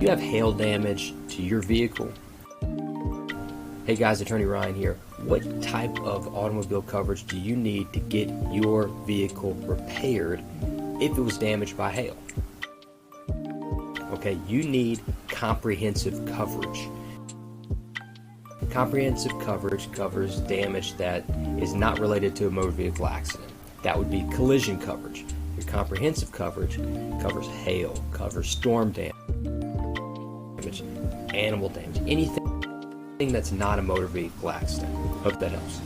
You have hail damage to your vehicle. Hey guys, Attorney Ryan here. What type of automobile coverage do you need to get your vehicle repaired if it was damaged by hail? Okay, you need comprehensive coverage. Comprehensive coverage covers damage that is not related to a motor vehicle accident. That would be collision coverage. Your comprehensive coverage covers hail, covers storm damage, animal damage, anything that's not a motor vehicle accident. Hope that helps.